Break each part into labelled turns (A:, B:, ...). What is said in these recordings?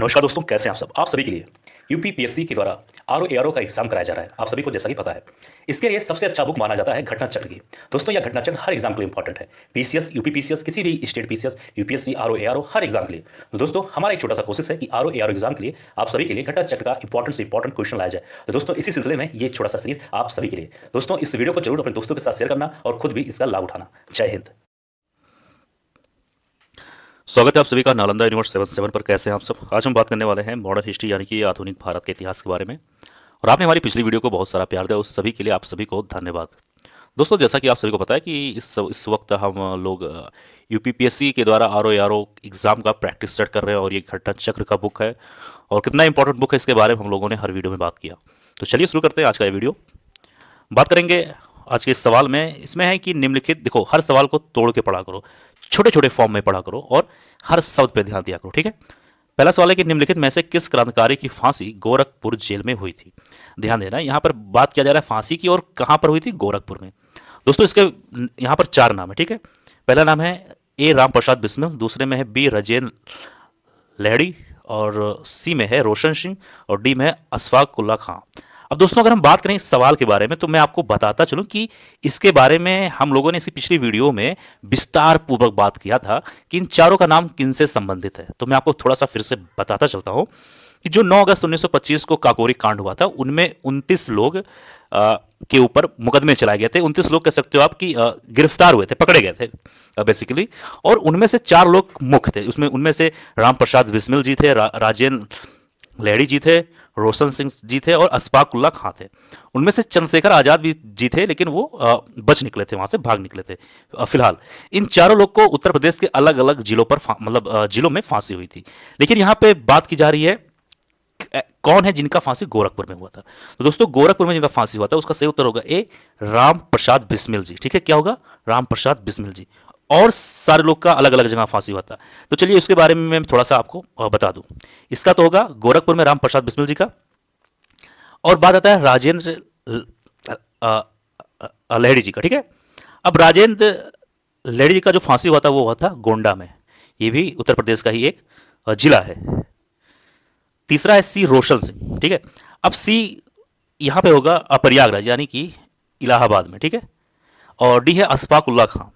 A: नमस्कार दोस्तों, कैसे हैं आप सब। आप सभी के लिए यूपीपीएससी के द्वारा आरओ एआरओ का एग्जाम कराया जा रहा है। आप सभी को जैसा कि पता है, इसके लिए सबसे अच्छा बुक माना जाता है घटना चक्र की। दोस्तों, यह घटना चक्र हर एग्जाम के लिए इंपॉर्टेंट है। पीसीएस, यूपीपीसीएस, किसी भी state PCS, UPSC, RO ARO, हर एग्जाम के लिए। तो दोस्तों, हमारा एक छोटा सा कोशिश है कि आरओ एआरओ एग्जाम के लिए आप सभी के लिए घटना चक्र का इंपॉर्टेंट से इंपॉर्टेंट क्वेश्चन लाया जाए। तो दोस्तों, इसी सिलसिले में ये छोटा सा सीरीज आप सभी के लिए। दोस्तों, इस वीडियो को जरूर अपने दोस्तों के साथ शेयर करना और खुद भी इसका लाभ उठाना। जय हिंद। स्वागत है आप सभी का नालंदा यूनिवर्स 77 पर। कैसे हैं आप सब। आज हम बात करने वाले हैं मॉडर्न हिस्ट्री यानी कि आधुनिक भारत के इतिहास के बारे में। और आपने हमारी पिछली वीडियो को बहुत सारा प्यार दिया, उस सभी के लिए आप सभी को धन्यवाद। दोस्तों, जैसा कि आप सभी को पता है कि इस वक्त हम लोग यूपीपीएससी के द्वारा आरओ एग्ज़ाम का प्रैक्टिस सेट कर रहे हैं और ये घटना चक्र का बुक है और कितना इंपॉर्टेंट बुक है इसके बारे में हम लोगों ने हर वीडियो में बात किया। तो चलिए शुरू करते हैं आज का ये वीडियो। बात करेंगे आज के इस सवाल में। इसमें है कि निम्नलिखित, देखो हर सवाल को तोड़ के पढ़ा करो, छोटे छोटे फॉर्म में पढ़ा करो और हर शब्द पे ध्यान दिया करो, ठीक है। पहला सवाल है कि निम्नलिखित में से किस क्रांतिकारी की फांसी गोरखपुर जेल में हुई थी। ध्यान देना, यहाँ पर बात किया जा रहा है फांसी की और कहाँ पर हुई थी, गोरखपुर में। दोस्तों, इसके यहाँ पर चार नाम है, ठीक है। पहला नाम है ए राम प्रसाद बिस्मिल, दूसरे में है बी राजेंद्र लहड़ी और सी में है रोशन सिंह और डी में है अशफाक उल्ला खां। अब दोस्तों, अगर हम बात करें इस सवाल के बारे में तो मैं आपको बताता चलूं कि इसके बारे में हम लोगों ने इसी पिछली वीडियो में विस्तार पूर्वक बात किया था कि इन चारों का नाम किन से संबंधित है। तो मैं आपको थोड़ा सा फिर से बताता चलता हूं कि जो 9 अगस्त 1925 को काकोरी कांड हुआ था, उनमें 29 लोग के ऊपर मुकदमे चलाए गए थे। 29 लोग कह सकते हो आप कि गिरफ्तार हुए थे, पकड़े गए थे बेसिकली। और उनमें से 4 लोग मुख्य थे। उनमें से राम प्रसाद बिस्मिल जी थे, राजेंद्र लहड़ी जी थे, रोशन सिंह जी थे और अशफाक उल्ला खां थे। उनमें से चंद्रशेखर आजाद भी जी थे, लेकिन वो बच निकले थे, वहां से भाग निकले थे। फिलहाल इन चारों लोग को उत्तर प्रदेश के अलग अलग जिलों पर जिलों में फांसी हुई थी। लेकिन यहाँ पे बात की जा रही है कौन है जिनका फांसी गोरखपुर में हुआ था। तो दोस्तों, गोरखपुर में जिनका फांसी हुआ था उसका सही उत्तर होगा ए राम प्रसाद बिस्मिल जी, ठीक है। क्या होगा, राम प्रसाद बिस्मिल जी। और सारे लोग का अलग अलग जगह फांसी हुआ था। तो चलिए इसके बारे में मैं थोड़ा सा आपको बता दूं। इसका तो होगा गोरखपुर में राम प्रसाद बिस्मिल जी का। और बात आता है राजेंद्र लहड़ी जी का, ठीक है। अब राजेंद्र लहड़ी जी का जो फांसी हुआ था वो हुआ था गोंडा में। ये भी उत्तर प्रदेश का ही एक जिला है। तीसरा है सी रोशन सिंह, ठीक है। अब सी यहां पे होगा प्रयागराज यानी कि इलाहाबाद में, ठीक है। और डी है अशफाक उल्ला खां।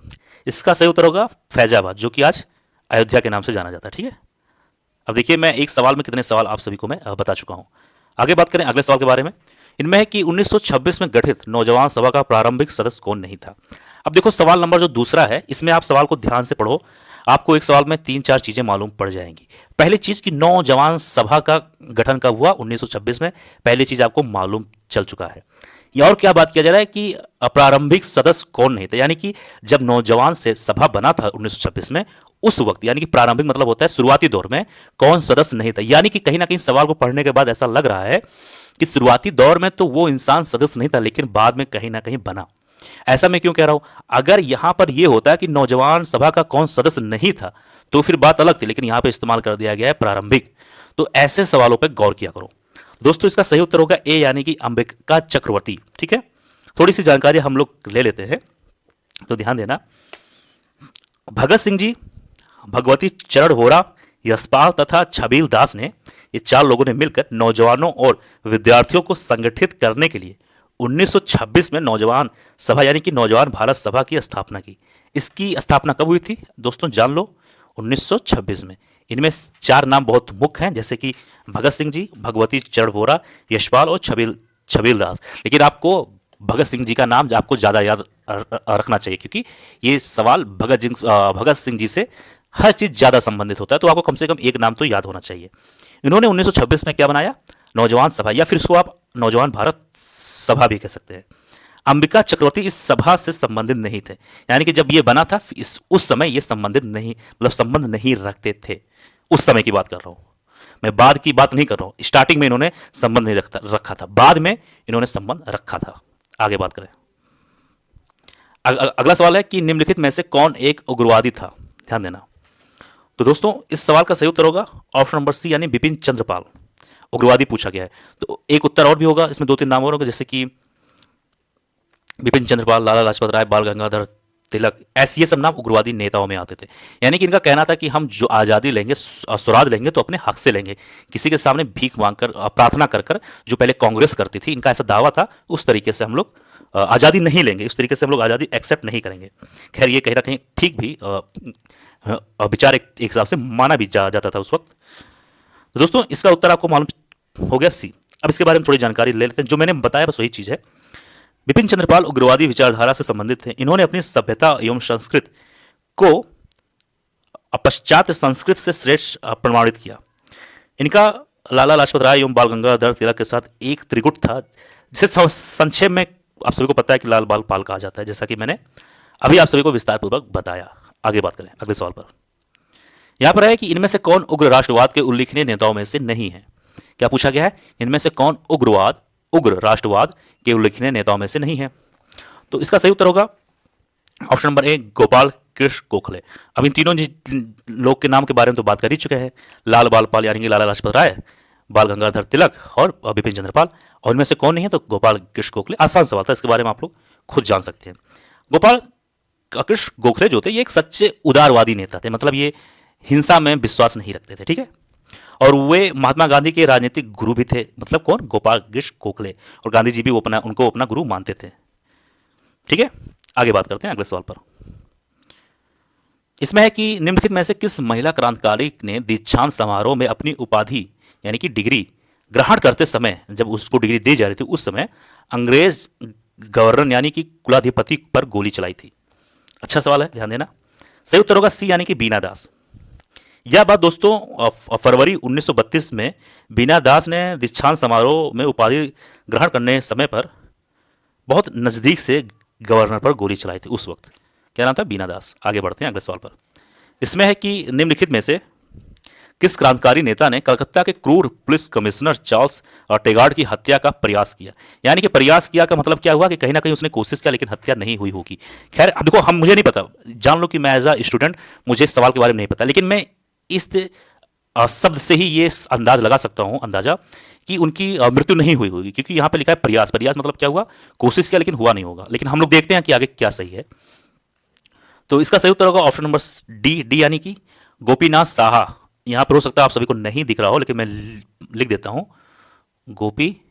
A: इसका सही उत्तर होगा फैजाबाद, जो कि आज अयोध्या के नाम से जाना जाता है, ठीक है। अब देखिए, मैं एक सवाल में कितने सवाल आप सभी को मैं बता चुका हूं। आगे बात करें अगले सवाल के बारे में। इनमें है कि 1926 में गठित नौजवान सभा का प्रारंभिक सदस्य कौन नहीं था। अब देखो, सवाल नंबर जो दूसरा है, इसमें आप सवाल को ध्यान से पढ़ो। आपको एक सवाल में 3-4 चीजें मालूम पड़ जाएंगी। पहली चीज कि नौजवान सभा का गठन कब हुआ, 1926 में। पहली चीज आपको मालूम चल चुका है। या और क्या बात किया जा रहा है कि प्रारंभिक सदस्य कौन नहीं था, यानी कि जब नौजवान से सभा बना था 1926 में, उस वक्त, यानी कि प्रारंभिक मतलब होता है शुरुआती दौर में, कौन सदस्य नहीं था। यानी कि कहीं ना कहीं सवाल को पढ़ने के बाद ऐसा लग रहा है कि शुरुआती दौर में तो वो इंसान सदस्य नहीं था, लेकिन बाद में कहीं ना कहीं बना। ऐसा मैं क्यों कह रहा हूं, अगर यहां पर यह होता है कि नौजवान सभा का कौन सदस्य नहीं था तो फिर बात अलग थी, लेकिन यहां पर इस्तेमाल कर दिया गया है प्रारंभिक। तो ऐसे सवालों पर गौर किया करो दोस्तों। इसका सही उत्तर होगा ए यानी कि अंबिका चक्रवर्ती, ठीक है। थोड़ी सी जानकारी हम लोग ले लेते हैं, तो ध्यान देना। भगत सिंह जी, भगवती चरण वोरा, यशपाल तथा छबील दास ने, ये 4 लोगों ने मिलकर नौजवानों और विद्यार्थियों को संगठित करने के लिए 1926 में नौजवान सभा यानी कि नौजवान भारत सभा की स्थापना की। इसकी स्थापना कब हुई थी दोस्तों, जान लो, 1926 में। इनमें 4 नाम बहुत मुख्य हैं, जैसे कि भगत सिंह जी, भगवती चरण वोरा, यशपाल और छबील दास। लेकिन आपको भगत सिंह जी का नाम आपको ज़्यादा याद रखना चाहिए, क्योंकि ये सवाल भगत सिंह जी से हर चीज़ ज़्यादा संबंधित होता है। तो आपको कम से कम एक नाम तो याद होना चाहिए। इन्होंने 1926 में क्या बनाया, नौजवान सभा, या फिर इसको आप नौजवान भारत सभा भी कह सकते हैं। अंबिका चक्रवर्ती इस सभा से संबंधित नहीं थे, यानी कि जब ये बना था उस समय ये संबंधित नहीं, मतलब संबंध नहीं रखते थे। उस समय की बात कर रहा हूं मैं, बाद की बात नहीं कर रहा हूं। स्टार्टिंग में इन्होंने संबंध नहीं रखा था, बाद में इन्होंने संबंध रखा था। आगे बात करें। अगला सवाल है कि निम्नलिखित में से कौन एक उग्रवादी था। ध्यान देना। तो दोस्तों, इस सवाल का सही उत्तर होगा ऑप्शन नंबर सी यानी बिपिन चंद्रपाल। उग्रवादी पूछा गया है। तो एक उत्तर और भी होगा, इसमें 2-3 नाम और होंगे, जैसे कि बिपिन चंद्रपाल, लाला लाजपत राय, बाल गंगाधर तिलक, ऐसे ये सब नाम उग्रवादी नेताओं में आते थे। यानी कि इनका कहना था कि हम जो आज़ादी लेंगे, स्वराज लेंगे तो अपने हक से लेंगे, किसी के सामने भीख मांगकर, प्रार्थना कर कर, जो पहले कांग्रेस करती थी, इनका ऐसा दावा था। उस तरीके से हम लोग आज़ादी नहीं लेंगे, उस तरीके से हम लोग आज़ादी एक्सेप्ट नहीं करेंगे। खैर ये कहीं ना कहीं ठीक भी विचार एक हिसाब से माना भी जाता था उस वक्त। तो दोस्तों इसका उत्तर आपको मालूम हो गया, सी। अब इसके बारे में थोड़ी जानकारी ले लेते हैं। जो मैंने बताया बस वही चीज़ है। बिपिन चंद्रपाल उग्रवादी विचारधारा से संबंधित थे। इन्होंने अपनी सभ्यता एवं संस्कृत को पश्चात संस्कृत से श्रेष्ठ प्रमाणित किया। इनका लाला लाजपत राय एवं बाल गंगाधर तिलक के साथ एक त्रिगुट था, जिसे संक्षेप में आप सभी को पता है कि लाल बाल पाल कहा जाता है, जैसा कि मैंने अभी आप सभी को विस्तार पूर्वक बताया। आगे बात करें अगले सवाल पर। यहां पर है कि इनमें से कौन उग्र राष्ट्रवाद के उल्लेखनीय नेताओं में से नहीं है। क्या पूछा गया है? इनमें से कौन उग्र राष्ट्रवाद के उल्लेखनीय नेताओं में से नहीं है। तो इसका सही उत्तर होगा option number A, Gopal Krishna Gokhale. अब इन तीनों लोग के नाम के बारे में तो बात कर ही चुके हैं, लाल बाल पाल यानी कि लाला लाजपत राय, बाल गंगाधर तिलक और बिपिन चंद्रपाल। और इनमें से कौन नहीं है? तो गोपाल कृष्ण गोखले। आसान सवाल था, इसके बारे में आप लोग खुद जान सकते हैं। गोपाल कृष्ण गोखले जो थे ये एक सच्चे उदारवादी नेता थे, मतलब ये हिंसा में विश्वास नहीं रखते थे, ठीक है। और वे महात्मा गांधी के राजनीतिक गुरु भी थे। मतलब कौन? गोपाल कृष्ण गोखले। और गांधी जी भी उनको अपना गुरु मानते थे, ठीक है। आगे बात करते हैं अगले सवाल पर। इसमें है कि निम्नलिखित में से किस महिला क्रांतिकारी ने दीक्षांत समारोह में अपनी उपाधि यानी कि डिग्री ग्रहण करते समय, जब उसको डिग्री दी जा रही थी उस समय, अंग्रेज गवर्नर यानी कि कुलाधिपति पर गोली चलाई थी? अच्छा सवाल है, ध्यान देना। सही उत्तर होगा सी, यानी कि बीना दास। यह बात दोस्तों फरवरी 1932 में बीना दास ने दीक्षांत समारोह में उपाधि ग्रहण करने समय पर बहुत नज़दीक से गवर्नर पर गोली चलाई थी उस वक्त। क्या नाम था? बीना दास। आगे बढ़ते हैं अगले सवाल पर। इसमें है कि निम्नलिखित में से किस क्रांतिकारी नेता ने कलकत्ता के क्रूर पुलिस कमिश्नर चार्ल्स टेगार्ड की हत्या का प्रयास किया? यानी कि प्रयास किया का मतलब क्या हुआ कि कहीं ना कहीं उसने कोशिश किया लेकिन हत्या नहीं हुई होगी। खैर अब देखो, मुझे नहीं पता, जान लो कि मैं एज अ स्टूडेंट मुझे इस सवाल के बारे में नहीं पता, लेकिन मैं इस शब्द से ही ये अंदाज लगा सकता हूँ, अंदाजा कि उनकी मृत्यु नहीं हुई होगी, क्योंकि यहाँ पे लिखा है प्रयास। प्रयास मतलब क्या हुआ? कोशिश किया लेकिन हुआ नहीं होगा। लेकिन हम लोग देखते हैं कि आगे क्या सही है। तो इसका सही उत्तर होगा ऑप्शन नंबर डी, यानी कि गोपीनाथ साहा। यहां पर हो सकता है आप सभी को नहीं दिख रहा हो, लेकिन मैं लिख देता हूं, गोपीनाथ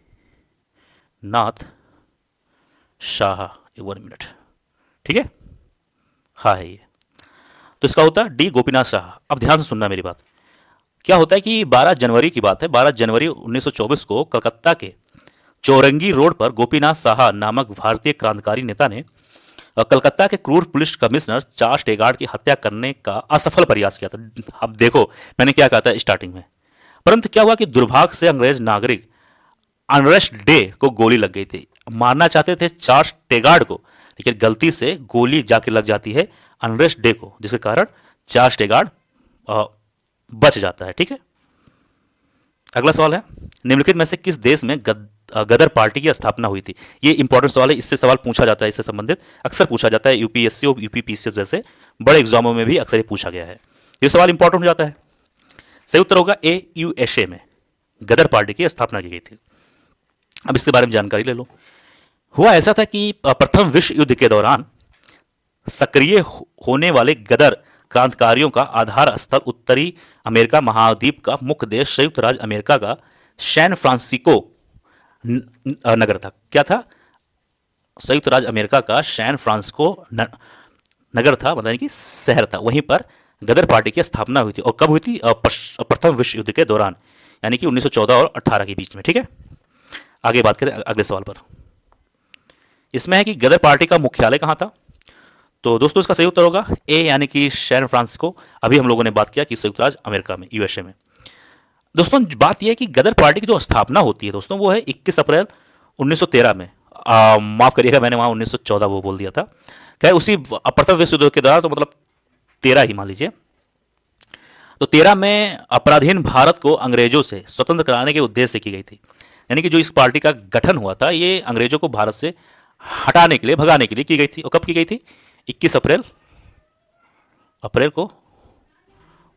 A: साहा। 1 मिनट, ठीक है। हाँ है ये। तो इसका होता है डी, गोपीनाथ साहा। अब ध्यान से सुनना मेरी बात। क्या होता है कि 12 जनवरी की बात है, 12 जनवरी 1924 को कलकत्ता के चौरंगी रोड पर गोपीनाथ साहा नामक भारतीय क्रांतिकारी नेता ने कलकत्ता के क्रूर पुलिस कमिश्नर चार्ल्स टेगार्ड की हत्या करने का असफल प्रयास किया था। अब देखो मैंने क्या कहा था स्टार्टिंग में, परंतु क्या हुआ कि दुर्भाग्य से अंग्रेज नागरिक अनरेस्ट डे को गोली लग गई थी। मारना चाहते थे चार्ल्स टेगार्ड को, लेकिन गलती से गोली जाके लग जाती है अनरेस्ट डे को, जिसके कारण चार्ल्स टेगार्ड बच जाता है, ठीक है। अगला सवाल है, निम्नलिखित में से किस देश में गदर पार्टी की स्थापना हुई थी? ये इंपॉर्टेंट सवाल है, इससे सवाल पूछा जाता है, इससे संबंधित अक्सर पूछा जाता है। यूपीएससी और यूपीपीसीएस जैसे बड़े एग्जामों में भी अक्सर ये पूछा गया है। ये सवाल इंपॉर्टेंट हो जाता है। सही उत्तर होगा ए, यूएसए में गदर पार्टी की स्थापना की गई थी। अब इसके बारे में जानकारी ले लो। हुआ ऐसा था कि प्रथम विश्व युद्ध के दौरान सक्रिय होने वाले गदर क्रांतिकारियों का आधार स्थल उत्तरी अमेरिका महाद्वीप का मुख्य देश संयुक्त राज्य अमेरिका का सैन फ्रांसिस्को नगर था। क्या था? संयुक्त राज्य अमेरिका का सैन फ्रांसिस्को नगर था, मतलब कि शहर था। वहीं पर गदर पार्टी की स्थापना हुई थी। और कब हुई थी? प्रथम विश्व युद्ध के दौरान, यानी कि 1914 और 18 के बीच में, ठीक है। आगे बात करें अगले सवाल पर। इसमें है कि गदर पार्टी का मुख्यालय कहां था? तो दोस्तों इसका सही उत्तर होगा ए, यानी कि सैन फ्रांसिस्को। अभी हम लोगों ने बात किया कि संयुक्त राज्य अमेरिका में, यूएसए में। दोस्तों बात यह है कि गदर पार्टी की जो स्थापना होती है दोस्तों, वो है 21 अप्रैल 1913 में। माफ करिएगा, मैंने वहां 1914 वो बोल दिया था। क्या उसी प्रथम विश्व युद्ध के दौरान, तो मतलब 13 ही मान लीजिए। तो 13 में अपराधीन भारत को अंग्रेजों से स्वतंत्र कराने के उद्देश्य से की गई थी। यानी कि जो इस पार्टी का गठन हुआ था, ये अंग्रेजों को भारत से हटाने के लिए, भगाने के लिए की गई थी। और कब की गई थी? 21 अप्रैल को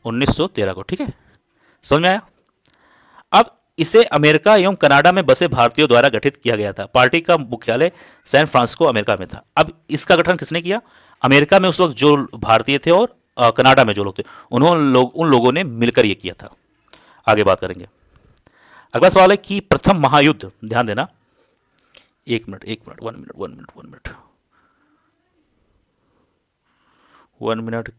A: 1913 को, ठीक है। समझ में आया? अब इसे अमेरिका एवं कनाडा में बसे भारतीयों द्वारा गठित किया गया था। पार्टी का मुख्यालय सैन फ्रांसिस्को अमेरिका में था। अब इसका गठन किसने किया? अमेरिका में उस वक्त जो भारतीय थे और कनाडा में जो लोग थे, उन लोगों ने मिलकर ये किया था। आगे बात करेंगे। अगला सवाल है कि प्रथम महायुद्ध, ध्यान देना, एक मिनट, एक minute, 1 minute, 1 minute, 1 minute, 1 minute.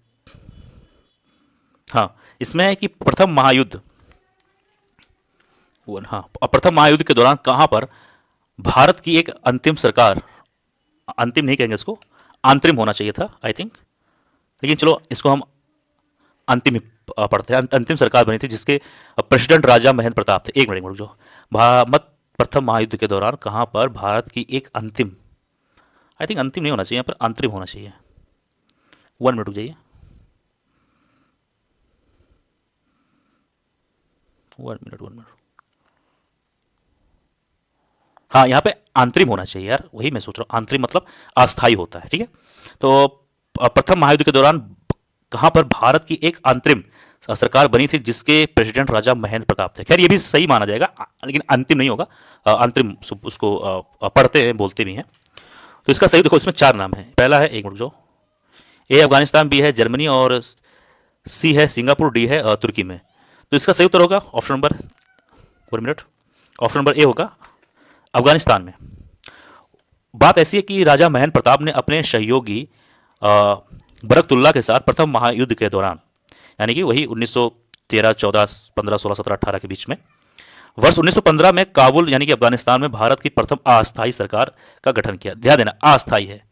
A: हाँ, इसमें है कि प्रथम महायुद्ध, हाँ, प्रथम महायुद्ध के दौरान कहां पर भारत की एक अंतिम सरकार, अंतिम नहीं कहेंगे इसको, अंतरिम होना चाहिए था आई थिंक, लेकिन चलो इसको हम अंतिम ही पढ़ते हैं। अंतिम सरकार बनी थी जिसके प्रेसिडेंट राजा महेंद्र प्रताप थे। एक मिनट रुक जाओ। मत प्रथम महायुद्ध के दौरान कहां पर भारत की एक अंतिम, आई थिंक अंतिम नहीं होना चाहिए, यहाँ पर अंतरिम होना चाहिए। 1 मिनट रुक जाइए, 1 मिनट, 1 मिनट। हाँ, यहाँ पे अंतरिम होना चाहिए यार, वही मैं सोच रहा हूँ, अंतरिम मतलब अस्थायी होता है, ठीक है। तो प्रथम महायुद्ध के दौरान कहां पर भारत की एक अंतरिम सरकार बनी थी जिसके प्रेसिडेंट राजा महेंद्र प्रताप थे। खैर ये भी सही माना जाएगा, लेकिन अंतिम नहीं होगा, अंतरिम उसको पढ़ते हैं, बोलते भी हैं। तो इसका सही देखो, इसमें 4 नाम है। पहला है, एक मिनट जो, ए अफगानिस्तान, बी है जर्मनी, और सी है सिंगापुर, डी है तुर्की में। तो इसका सही उत्तर होगा option number, 1 minute, option number A होगा, अफगानिस्तान में। बात ऐसी है कि राजा महेंद्र प्रताप ने अपने सहयोगी बरकतुल्ला के साथ प्रथम महायुद्ध के दौरान, यानी कि वही 1913, 14, 15, 16, 17, 18 के बीच में, वर्ष 1915 में काबुल यानी कि अफगानिस्तान में भारत की प्रथम अस्थायी सरकार का गठन किया। ध्यान देना, अस्थायी है,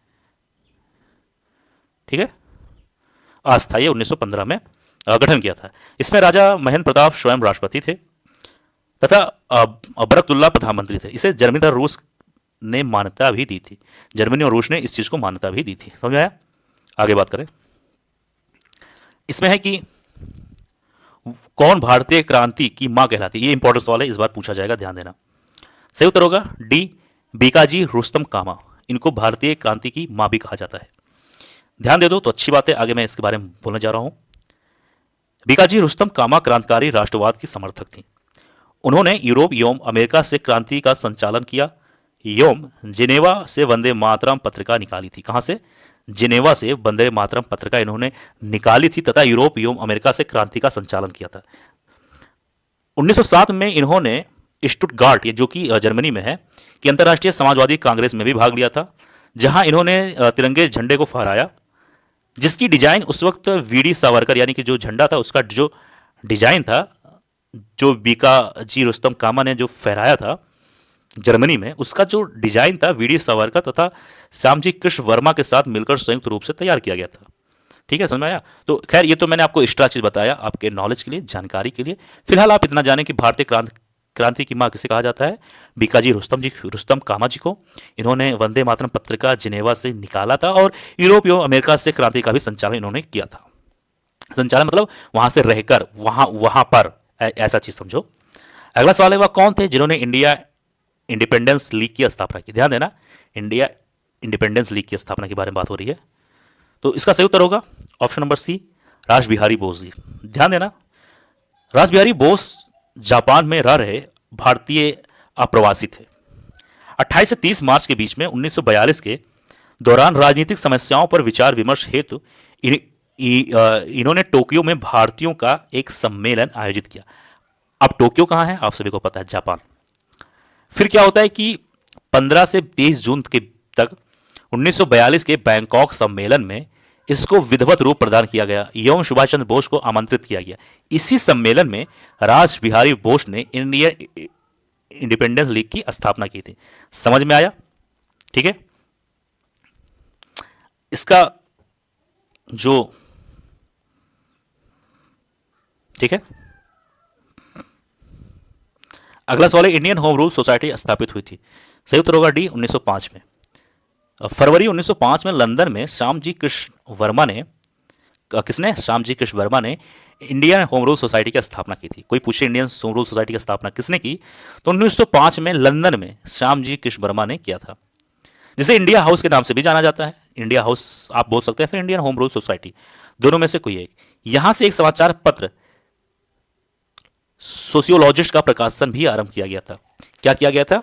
A: ठीक है, अस्थायी 1915 में गठन किया था। इसमें राजा महेंद्र प्रताप स्वयं राष्ट्रपति थे तथा बरकतुल्ला प्रधानमंत्री थे। इसे जर्मनी तथा रूस ने मान्यता भी दी थी, जर्मनी और रूस ने इस चीज को मान्यता भी दी थी। समझ आया? आगे बात करें। इसमें है कि कौन भारतीय क्रांति की मां कहलाती है, ये इंपॉर्टेंट सवाल है, इस बार पूछा जाएगा, ध्यान देना। सही उत्तर होगा डी, बीकाजी रुस्तम कामा। इनको भारतीय क्रांति की मां भी कहा जाता है। ध्यान दे दो तो अच्छी बात है, आगे मैं इसके बारे में बोलने जा रहा हूं। बीकाजी रुस्तम कामा क्रांतिकारी राष्ट्रवाद की समर्थक थी। उन्होंने यूरोप एवं अमेरिका से क्रांति का संचालन किया एवं जिनेवा से वंदे मातरम पत्रिका निकाली थी। कहां से? जिनेवा से वंदे मातरम पत्रिका इन्होंने निकाली थी तथा यूरोप एवं अमेरिका से क्रांति का संचालन किया था। 1907 में इन्होंने स्टुटगार्ट, ये जो कि जर्मनी में है, कि अंतर्राष्ट्रीय समाजवादी कांग्रेस में भी भाग लिया था, जहां इन्होंने तिरंगे झंडे को फहराया, जिसकी डिजाइन उस वक्त वीडी सावरकर यानी कि जो झंडा था उसका जो डिजाइन था, जो बीकाजी रुस्तम कामा ने जो फहराया था जर्मनी में, उसका जो डिजाइन था वीडी सावरकर तथा श्यामजी कृष्ण वर्मा के साथ मिलकर संयुक्त रूप से तैयार किया गया था। ठीक है, समझ में आया? तो खैर ये तो मैंने आपको एक्स्ट्रा चीज बताया आपके नॉलेज के लिए, जानकारी के लिए। फिलहाल आप इतना जानें कि भारतीय क्रांति की मां किसे कहा जाता है? बीकाजी रुस्तम कामा जी को। इन्होंने वंदे मातरम पत्रिका जिनेवा से निकाला था और यूरोप एवं अमेरिका से क्रांति का भी संचालन इन्होंने किया था। संचालन मतलब वहां से रहकर, वहां पर, ऐसा चीज समझो। अगला सवाल है, वह कौन थे जिन्होंने इंडिया इंडिपेंडेंस लीग की स्थापना की? ध्यान देना, इंडिया इंडिपेंडेंस लीग की स्थापना के बारे में बात हो रही है। तो इसका सही उत्तर होगा ऑप्शन नंबर सी, रास बिहारी बोस जी। ध्यान देना, रास बिहारी बोस जापान में रह रहे भारतीय अप्रवासी थे। 28 से 30 मार्च के बीच में 1942 के दौरान राजनीतिक समस्याओं पर विचार विमर्श हेतु इन्होंने टोक्यो में भारतीयों का एक सम्मेलन आयोजित किया। अब टोक्यो कहां है? आप सभी को पता है, जापान। फिर क्या होता है कि 15 से 23 जून के तक 1942 के बैंकॉक सम्मेलन में इसको विधिवत रूप प्रदान किया गया एवं सुभाष चंद्र बोस को आमंत्रित किया गया। इसी सम्मेलन में रास बिहारी बोस ने इंडियन इंडिपेंडेंस लीग की स्थापना की थी। समझ में आया? ठीक है, इसका जो, ठीक है, अगला सवाल है, इंडियन होम रूल सोसाइटी स्थापित हुई थी। सही उत्तर होगा डी, 1905 में। फरवरी 1905 में लंदन में श्यामजी कृष्ण वर्मा ने, किसने? श्यामजी कृष्ण वर्मा ने इंडियन होम रूल सोसाइटी की स्थापना की थी। कोई पूछे इंडियन होम रूल सोसाइटी की स्थापना किसने की, तो 1905 में लंदन में श्यामजी कृष्ण वर्मा ने किया था, जिसे इंडिया हाउस के नाम से भी जाना जाता है। इंडिया हाउस आप बोल सकते हैं, फिर इंडियन होम रूल सोसाइटी, दोनों में से कोई एक। यहां से एक समाचार पत्र सोशियोलॉजिस्ट का प्रकाशन भी आरंभ किया गया था। क्या किया गया था?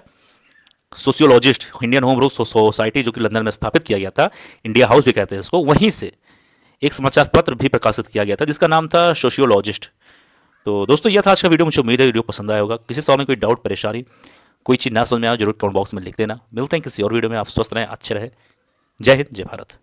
A: Sociologist, Indian home rule society जो कि लंदन में स्थापित किया गया था, इंडिया हाउस भी कहते हैं इसको, वहीं से एक समाचार पत्र भी प्रकाशित किया गया था जिसका नाम था सोशियोलॉजिस्ट। तो दोस्तों यह था आज का वीडियो, मुझे उम्मीद है वीडियो पसंद आया होगा। किसी सवाल में कोई डाउट परेशानी, कोई चीज़ ना समझ में आए जरूर कमेंट बॉक्स में लिख देना। मिलते हैं किसी और वीडियो में। आप स्वस्थ रहें, अच्छे रहें। जय हिंद, जय भारत।